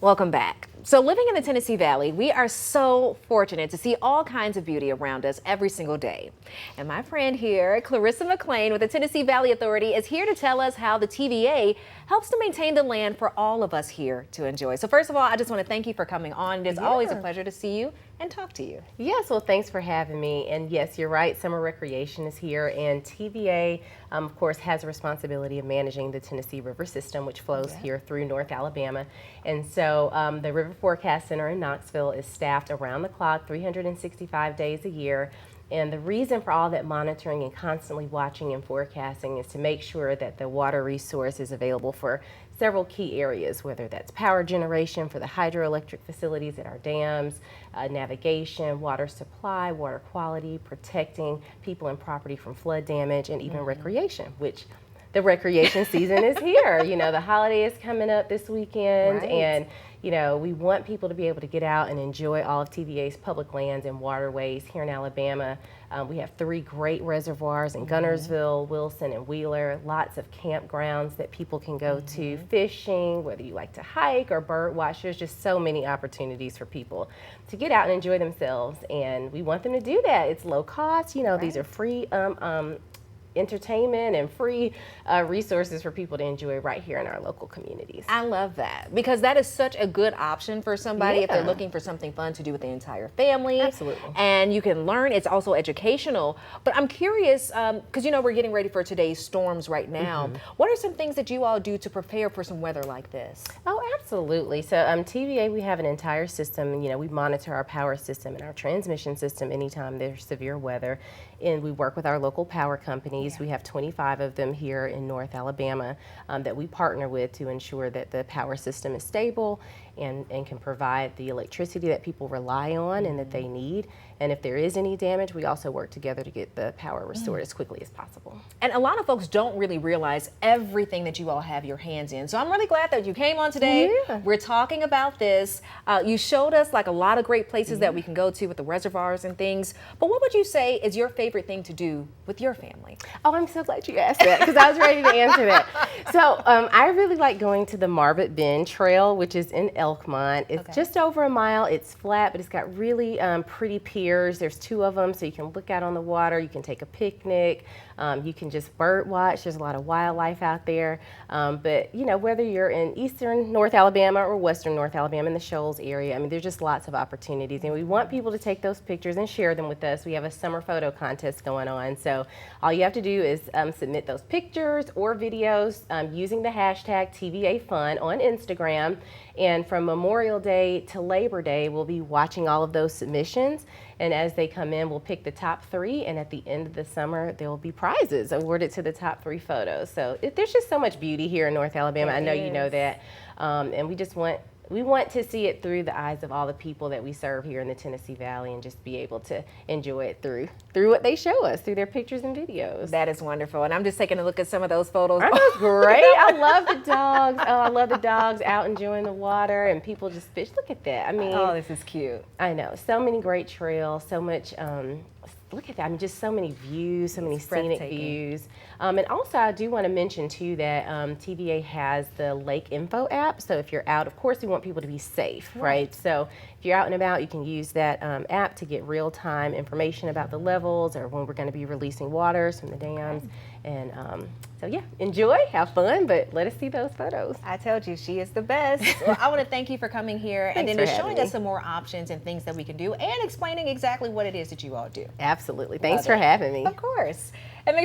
Welcome back. So living in the Tennessee Valley, we are so fortunate to see all kinds of beauty around us every single day. And my friend here, Clarissa McLean with the Tennessee Valley Authority, is here to tell us how the TVA helps to maintain the land for all of us here to enjoy. So first of all, I just want to thank you for coming on. It is always a pleasure to see you and talk to you. Yes, well, thanks for having me. And yes, you're right, summer recreation is here, and TVA, of course, has a responsibility of managing the Tennessee River system, which flows here through North Alabama. And so the River Forecast Center in Knoxville is staffed around the clock, 365 days a year. And the reason for all that monitoring and constantly watching and forecasting is to make sure that the water resource is available for several key areas, whether that's power generation for the hydroelectric facilities at our dams, navigation, water supply, water quality, protecting people and property from flood damage, and even recreation, which the recreation season is here. You know, the holiday is coming up this weekend, and you know, we want people to be able to get out and enjoy all of TVA's public lands and waterways here in Alabama. We have 3 great reservoirs in Gunnersville, Wilson, and Wheeler. Lots of campgrounds that people can go to, fishing, whether you like to hike or bird watch. There's just so many opportunities for people to get out and enjoy themselves, and we want them to do that. It's low cost. You know, these are free entertainment and free resources for people to enjoy right here in our local communities. I love that, because that is such a good option for somebody if they're looking for something fun to do with the entire family. Absolutely. And you can learn. It's also educational. But I'm curious, because you know we're getting ready for today's storms right now. What are some things that you all do to prepare for some weather like this? Oh, absolutely. So TVA, we have an entire system. You know, we monitor our power system and our transmission system anytime there's severe weather. And we work with our local power companies. We have 25 of them here in North Alabama that we partner with to ensure that the power system is stable and can provide the electricity that people rely on and that they need. And if there is any damage, we also work together to get the power restored as quickly as possible. And a lot of folks don't really realize everything that you all have your hands in. So I'm really glad that you came on today. We're talking about this. You showed us like a lot of great places that we can go to with the reservoirs and things. But what would you say is your favorite thing to do with your family? Oh, I'm so glad you asked that, because I was ready to answer that. So I really like going to the Marvett Bend Trail, which is in Elkmont. It's just over a mile. It's flat, but it's got really pretty piers. There's 2 of them, so you can look out on the water. You can take a picnic. You can just bird watch. There's a lot of wildlife out there. But you know, whether you're in eastern North Alabama or western North Alabama in the Shoals area, I mean, there's just lots of opportunities, and we want people to take those pictures and share them with us. We have a summer photo contest going on, so all you have to do is submit those pictures or videos using the hashtag TVAFun on Instagram. And from Memorial Day to Labor Day, we'll be watching all of those submissions. And as they come in, we'll pick the top 3. And at the end of the summer, there will be prizes awarded to the top 3 photos. So there's just so much beauty here in North Alabama. I know you know that. And we want to see it through the eyes of all the people that we serve here in the Tennessee Valley, and just be able to enjoy it through what they show us, through their pictures and videos. That is wonderful. And I'm just taking a look at some of those photos. Aren't those great? I love the dogs. Oh, I love the dogs out enjoying the water, and people just fish. Look at that. I mean, oh, this is cute. I know. So many great trails, so much look at that. I mean, just so many views, so many scenic views. And also, I do want to mention, too, that TVA has the Lake Info app. So if you're out, of course, we want people to be safe, right? So if you're out and about, you can use that app to get real-time information about the levels or when we're going to be releasing waters from the dams. And so, yeah, enjoy, have fun, but let us see those photos. I told you, she is the best. Well, I want to thank you for coming here and then showing us some more options and things that we can do and explaining exactly what it is that you all do. Absolutely. Thanks for having me. Of course. And make sure